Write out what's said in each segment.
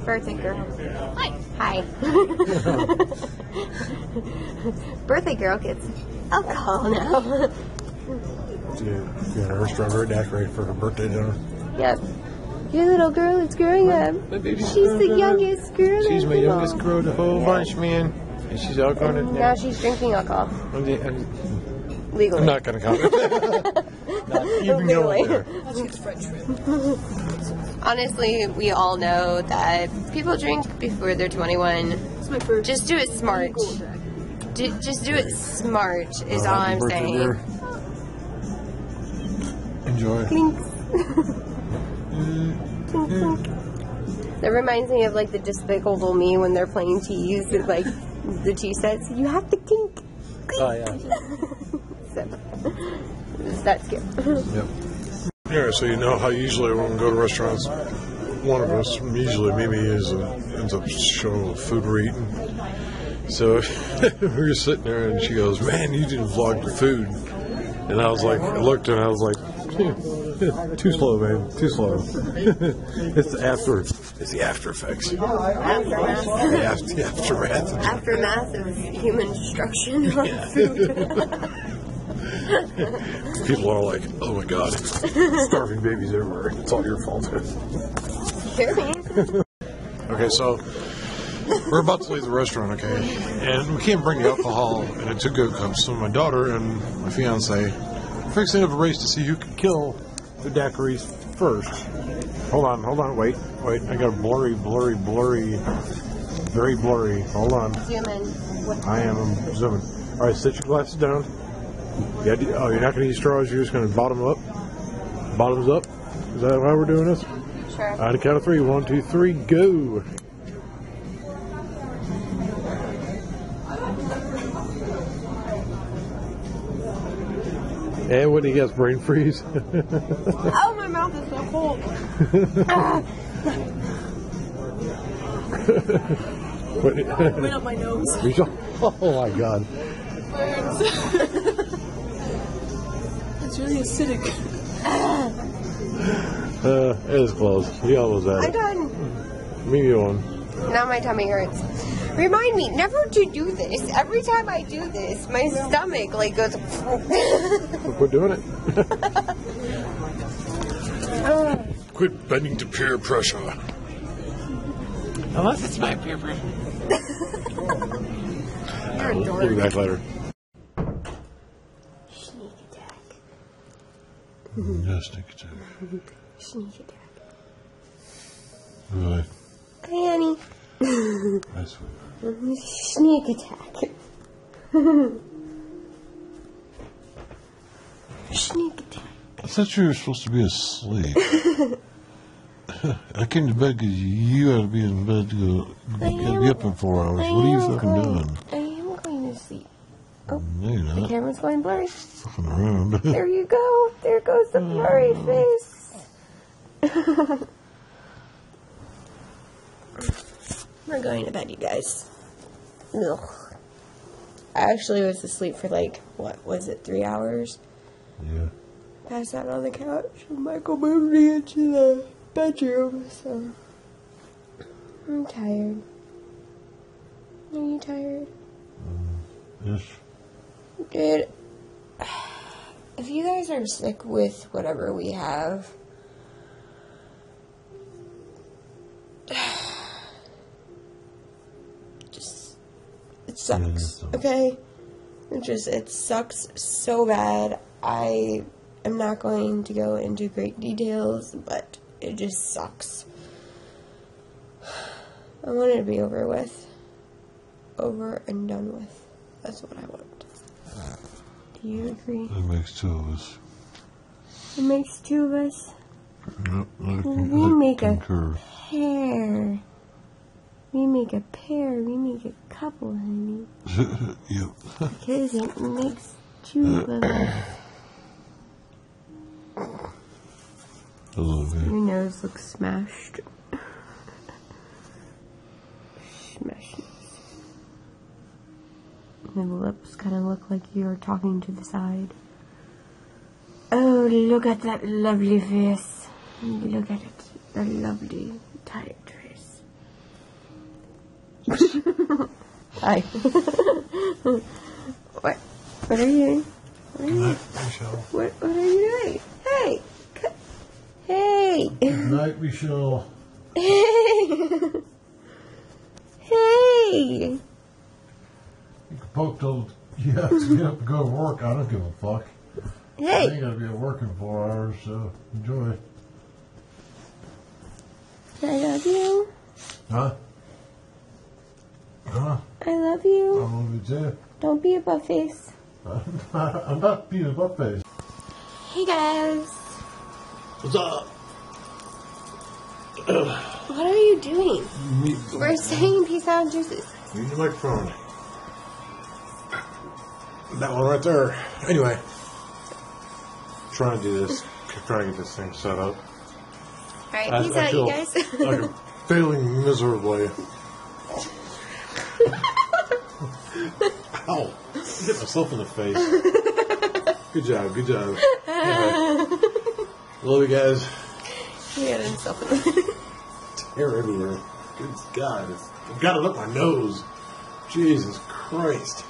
Birthday girl. Hi. Birthday girl gets alcohol now. Yeah, her strawberry daiquiri for her birthday dinner. Yep. Your little girl is growing up. She's the youngest girl. She's my youngest girl of the whole bunch, man. And she's all going to... Now she's drinking alcohol. Legally. I'm not going to comment. Not even going there. Honestly, we all know that people drink before they're 21. Just do it smart. Just do it smart is all I'm saying. Dear. Enjoy. That reminds me of like the Despicable Me when they're playing teas, like the tea sets. You have to clink. Oh yeah. So that's good. Yep. Yeah, so you know how usually when we go to restaurants, one of us, usually Mimi, ends up showing the food we're eating. So we were sitting there and she goes, "Man, you didn't vlog the food." And I was like, I looked and I was like, too slow, man, too slow. It's the after effects. Aftermath. The aftermath. Aftermath of human destruction on food. People are like, "Oh my God, starving babies everywhere. It's all your fault." Okay, so we're about to leave the restaurant, okay? And we can't bring the alcohol in a to-go cup, so my daughter and my fiance are fixing up a race to see who can kill the daiquiris first. Hold on, wait. I got a blurry, very blurry. Hold on. Zoom in. I am zooming. All right, set your glasses down. Yeah, oh, you're not going to use straws, you're just going to bottom up? Bottoms up? Is that how we're doing this? Sure. On the count of 3. 1, 2, 3, go! And what do you guess? Brain freeze? Oh, my mouth is so cold. Went up my nose. Oh my God. Burns. It's really acidic. It is close. You almost had I'm it. done. Me on. Now my tummy hurts. Remind me never to do this. Every time I do this, my stomach like goes. Quit doing it. Quit bending to peer pressure. Unless it's my peer pressure. You're a dork. We'll be back later. Sneak attack. Yeah, sneak attack. Sneak attack. Really? Hey, honey. That's Sneak attack. Sneak attack. I thought you were supposed to be asleep. I came to bed because you had to be in bed to go be up in 4 hours. What are you fucking doing? I am going to sleep. Oh, No, you're the not. camera's going blurry. Fucking around. There you go. There goes the blurry face. We're going to bed, you guys. Ugh. I actually was asleep for like, what was it, 3 hours? Yeah. Passed out on the couch. Michael moved me into the bedroom, so I'm tired. Are you tired? Yes. Dude, if you guys are sick with whatever we have, just, it sucks, okay? It sucks so bad. I am not going to go into great details, but it just sucks. I want it to be over with. Over and done with. That's what I want. Do you agree? That makes 2 of us. It makes 2 of us. Yep, We make a concur. pair. We make a pair. We make a couple, honey. Yep. Because it makes 2 of us. I love you. Your nose looks smashed. Smashed. The lips kind of look like you're talking to the side. Oh, look at that lovely face. Look at it. The lovely tight dress. Hi. What? What are you doing? Good night, Michelle. What are you doing? Hey! Hey! Good night, Michelle. Hey! Hey! You can poke till you have to get up and go to work. I don't give a fuck. I Hey! ain't gonna be working 4 hours, so enjoy. I love you. Huh? Huh? I love I you. love you too. Don't be a butt face. I'm not being a butt face. Hey guys. What's up? What are you doing? We're saying peace out juices. Use your microphone. That one right there. Anyway, trying to do this. Trying to get this thing set up. Alright, peace out, you guys. Like I'm failing miserably. Ow! Hit myself in the face. Good job, good job. Anyway, love you guys. He had himself in the Hair everywhere. Good God. I've got it up my nose. Jesus Christ.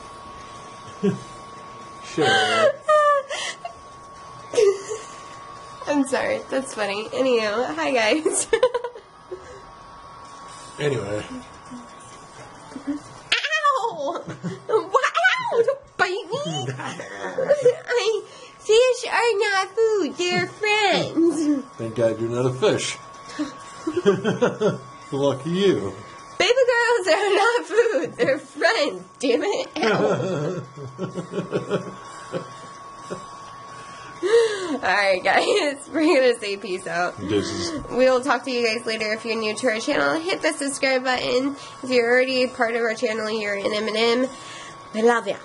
Shit. I'm sorry, that's funny. Anyhow, hi guys. Anyway. Ow! Ow! Don't bite me! Fish are not food, they're friends. Thank God you're not a fish. Lucky you. Baby girls are not food, they're friends, damn it. Ow. Alright guys, we're gonna say peace out. We'll talk to you guys later. If you're new to our channel, hit the subscribe button. If you're already a part of our channel, you're an M&M. We love you.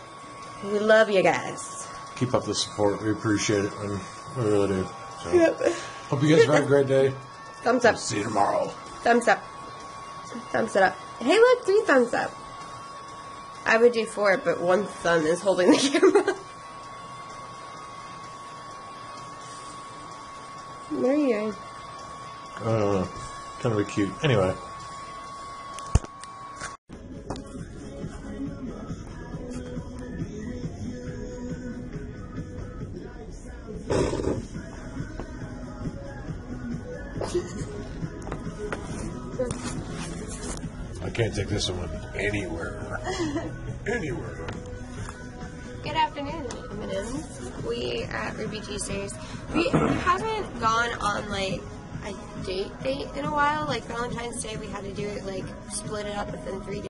We love you guys. Keep up the support. We appreciate it. We really do. So, Yep. hope you guys have a great day. Thumbs up. See you tomorrow. Thumbs up. Thumbs it up. Hey look, 3 thumbs up. I would do 4, but 1 thumb is holding the camera. What are you doing? I don't know. Kind of be cute. Anyway. I can't take this one anywhere. Anywhere. Good afternoon, M&Ms. We at Ruby Tuesdays. We haven't gone on like a date in a while. Like Valentine's Day, we had to do it like split it up within 3 days.